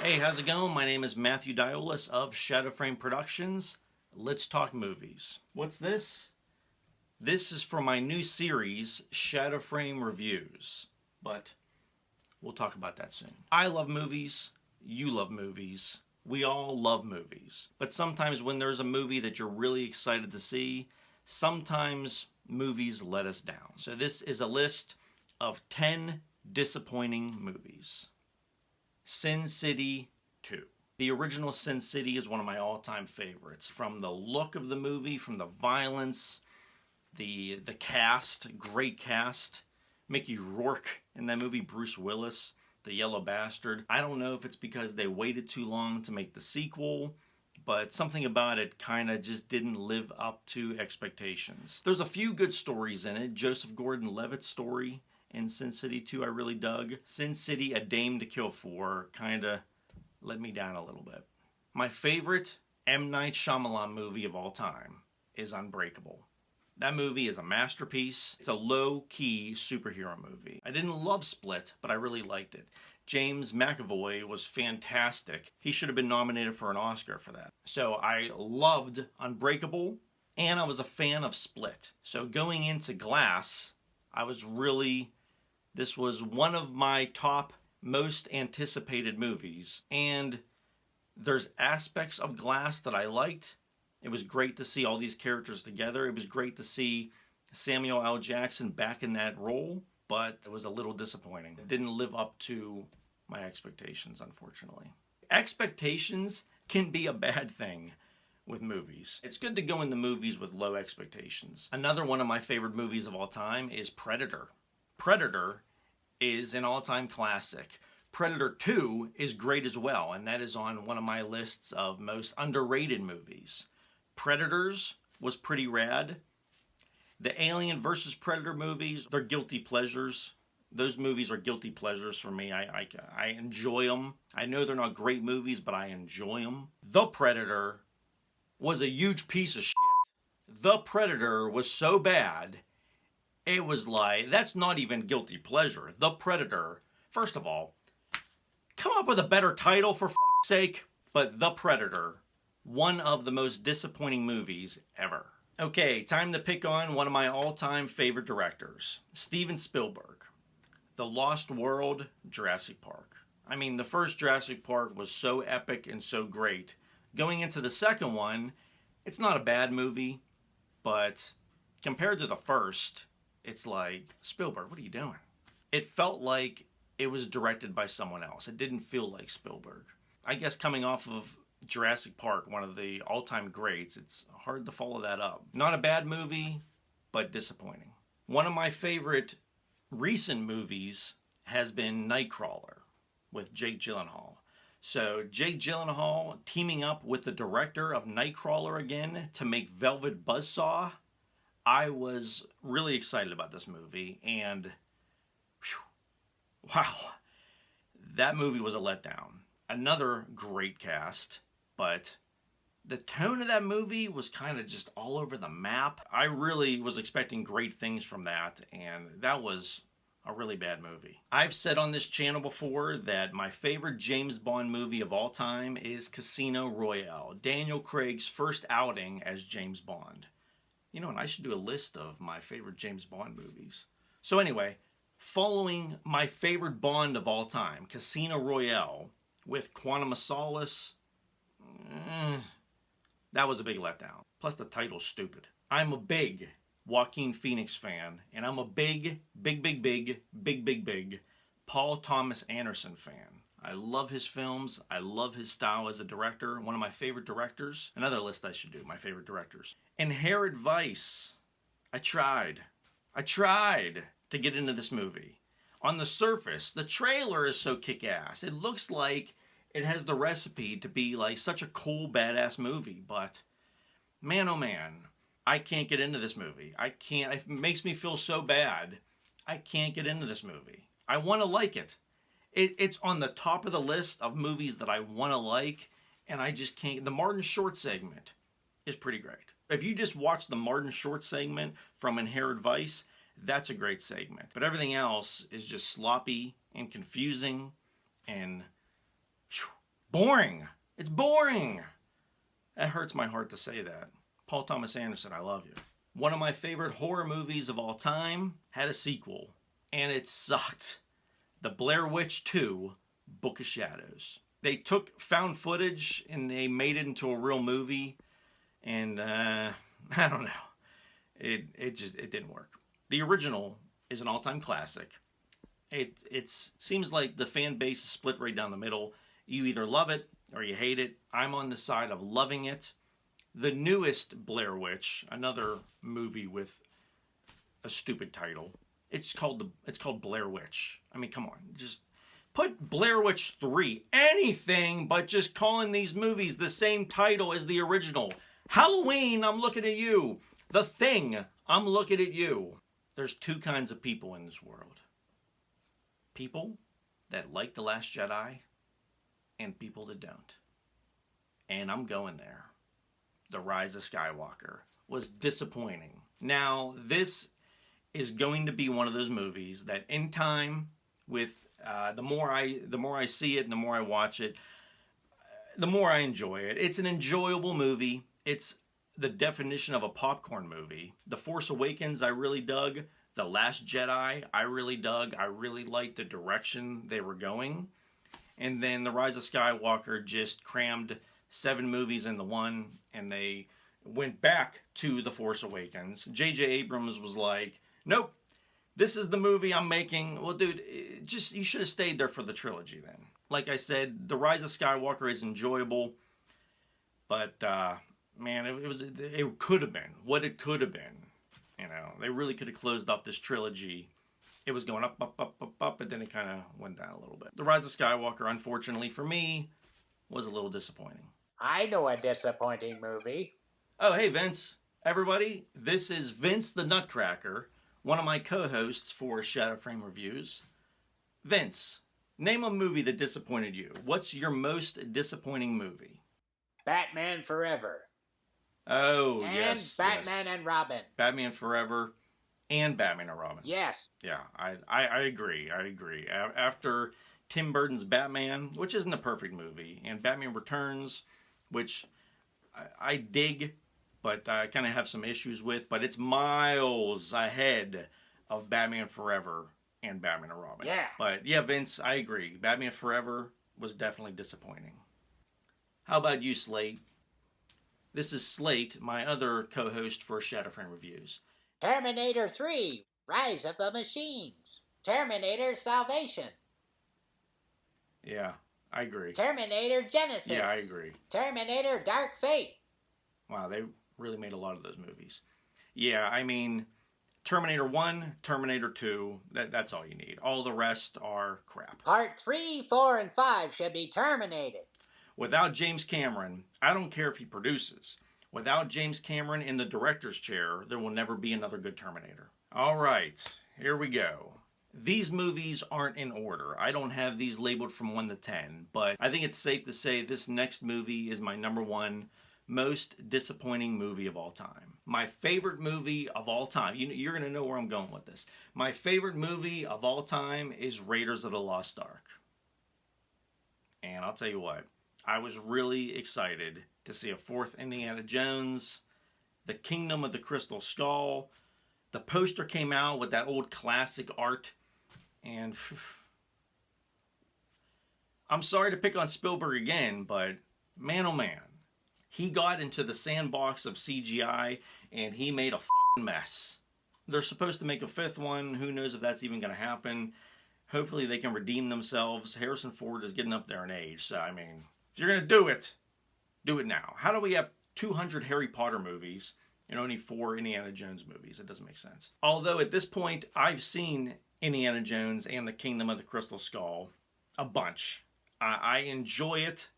Hey, how's it going? My name is Matthew Diolis of Shadowframe Productions. Let's talk movies. What's this? This is for my new series, Shadowframe Reviews, but we'll talk about that soon. I love movies, you love movies, we all love movies. But sometimes when there's a movie that you're really excited to see, sometimes movies let us down. So this is a list of 10 disappointing movies. Sin City 2. The original Sin City is one of my all-time favorites. From the look of the movie, from the violence, the cast, great cast. Mickey Rourke in that movie, Bruce Willis, the yellow bastard. I don't know if it's because they waited too long to make the sequel, but something about it kind of just didn't live up to expectations. There's a few good stories in it. Joseph Gordon-Levitt's story in Sin City 2 I really dug. Sin City, A Dame to Kill For kind of let me down a little bit. My favorite M. Night Shyamalan movie of all time is Unbreakable. That movie is a masterpiece. It's a low-key superhero movie. I didn't love Split, but I really liked it. James McAvoy was fantastic. He should have been nominated for an Oscar for that. So I loved Unbreakable, and I was a fan of Split. So going into Glass, this was one of my top most anticipated movies. And there's aspects of Glass that I liked. It was great to see all these characters together. It was great to see Samuel L. Jackson back in that role, but it was a little disappointing. It didn't live up to my expectations, unfortunately. Expectations can be a bad thing with movies. It's good to go into movies with low expectations. Another one of my favorite movies of all time is Predator. Predator is an all-time classic. Predator 2 is great as well, and that is on one of my lists of most underrated movies. Predators was pretty rad. The Alien vs. Predator movies, they're guilty pleasures. Those movies are guilty pleasures for me. I enjoy them. I know they're not great movies, but I enjoy them. The Predator was a huge piece of shit. The Predator was so bad, it was like, that's not even guilty pleasure. The Predator, first of all, come up with a better title for fuck's sake. But The Predator, one of the most disappointing movies ever. Okay, time to pick on one of my all-time favorite directors, Steven Spielberg. The Lost World, Jurassic Park. I mean, the first Jurassic Park was so epic and so great. Going into the second one, it's not a bad movie, but compared to the first, it's like, Spielberg, what are you doing? It felt like it was directed by someone else. It didn't feel like Spielberg. I guess coming off of Jurassic Park, one of the all-time greats, it's hard to follow that up. Not a bad movie, but disappointing. One of my favorite recent movies has been Nightcrawler with Jake Gyllenhaal. So Jake Gyllenhaal teaming up with the director of Nightcrawler again to make Velvet Buzzsaw. I was really excited about this movie, and wow, that movie was a letdown. Another great cast, but the tone of that movie was kind of just all over the map. I really was expecting great things from that, and that was a really bad movie. I've said on this channel before that my favorite James Bond movie of all time is Casino Royale, Daniel Craig's first outing as James Bond. You know, and I should do a list of my favorite James Bond movies. So anyway, following my favorite Bond of all time, Casino Royale, with Quantum of Solace, that was a big letdown. Plus the title's stupid. I'm a big Joaquin Phoenix fan, and I'm a big Paul Thomas Anderson fan. I love his films. I love his style as a director. One of my favorite directors. Another list I should do, my favorite directors. Inherent Vice. I tried to get into this movie. On the surface, the trailer is so kick-ass. It looks like it has the recipe to be like such a cool, badass movie, but man, oh man, I can't get into this movie. I can't. It makes me feel so bad. I can't get into this movie. I want to like it. It's on the top of the list of movies that I want to like, and I just can't. The Martin Short segment is pretty great. If you just watch the Martin Short segment from Inherent Vice, that's a great segment. But everything else is just sloppy and confusing, and Boring. It's boring. That hurts my heart to say that. Paul Thomas Anderson, I love you. One of my favorite horror movies of all time had a sequel, and it sucked. The Blair Witch 2, Book of Shadows. They took found footage and they made it into a real movie, and I don't know. It didn't work. The original is an all-time classic. It seems like the fan base is split right down the middle. You either love it or you hate it. I'm on the side of loving it. The newest Blair Witch, another movie with a stupid title. It's called Blair Witch. I mean, come on, just put Blair Witch 3, anything but just calling these movies the same title as the original. Halloween, I'm looking at you. The Thing, I'm looking at you. There's two kinds of people in this world. People that like The Last Jedi and people that don't. And I'm going there. The Rise of Skywalker was disappointing. Now, this is going to be one of those movies that in time, with the more I see it and the more I watch it, the more I enjoy it. It's an enjoyable movie. It's the definition of a popcorn movie. The Force Awakens, I really dug. The Last Jedi, I really dug. I really liked the direction they were going. And then The Rise of Skywalker just crammed 7 movies into one, and they went back to The Force Awakens. J.J. Abrams was like, nope, this is the movie I'm making. Well, dude, you should have stayed there for the trilogy then. Like I said, The Rise of Skywalker is enjoyable, but man, it could have been what it could have been. You know, they really could have closed off this trilogy. It was going up, but then it kind of went down a little bit. The Rise of Skywalker, unfortunately for me, was a little disappointing. I know a disappointing movie. Oh, hey, Vince. Everybody, this is Vince the Nutcracker, one of my co-hosts for Shadowframe Reviews. Vince, name a movie that disappointed you. What's your most disappointing movie? Batman Forever. Oh, and yes. And Batman and Robin. Batman Forever and Batman and Robin. Yes. Yeah, I agree. I agree. After Tim Burton's Batman, which isn't a perfect movie, and Batman Returns, which I dig, but I kind of have some issues with, but it's miles ahead of Batman Forever and Batman and Robin. Yeah. But yeah, Vince, I agree. Batman Forever was definitely disappointing. How about you, Slate? This is Slate, my other co-host for Shadowframe Reviews. Terminator 3, Rise of the Machines. Terminator Salvation. Yeah, I agree. Terminator Genesis. Yeah, I agree. Terminator Dark Fate. Wow, they really made a lot of those movies. Yeah, I mean, Terminator 1, Terminator 2, that's all you need. All the rest are crap. Part 3, 4, and 5 should be terminated. Without James Cameron, I don't care if he produces. Without James Cameron in the director's chair, there will never be another good Terminator. All right, here we go. These movies aren't in order. I don't have these labeled from 1 to 10, but I think it's safe to say this next movie is my number 1 most disappointing movie of all time. My favorite movie of all time, you're going to know where I'm going with this. My favorite movie of all time is Raiders of the Lost Ark. And I'll tell you what, I was really excited to see a 4th Indiana Jones, The Kingdom of the Crystal Skull. The poster came out with that old classic art, and I'm sorry to pick on Spielberg again, but man oh man, he got into the sandbox of CGI and he made a fucking mess. They're supposed to make a 5th one. Who knows if that's even going to happen. Hopefully they can redeem themselves. Harrison Ford is getting up there in age, so I mean, if you're going to do it now. How do we have 200 Harry Potter movies and only 4 Indiana Jones movies? It doesn't make sense. Although at this point, I've seen Indiana Jones and the Kingdom of the Crystal Skull a bunch. I enjoy it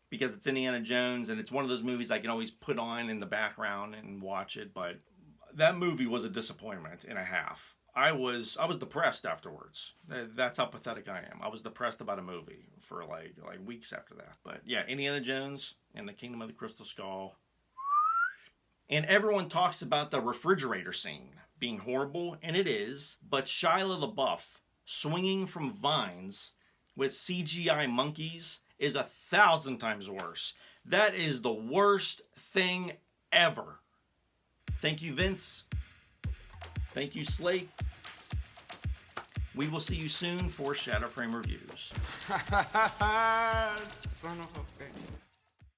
because it's Indiana Jones and it's one of those movies I can always put on in the background and watch it, but that movie was a disappointment and a half. I was depressed afterwards. That's how pathetic I am. I was depressed about a movie for like weeks after that. But yeah, Indiana Jones and the Kingdom of the Crystal Skull. And everyone talks about the refrigerator scene being horrible, and it is. But Shia LaBeouf swinging from vines with CGI monkeys is 1,000 times worse. That is the worst thing ever. Thank you, Vince. Thank you, Slate. We will see you soon for Shadowframe reviews. Son of a bitch.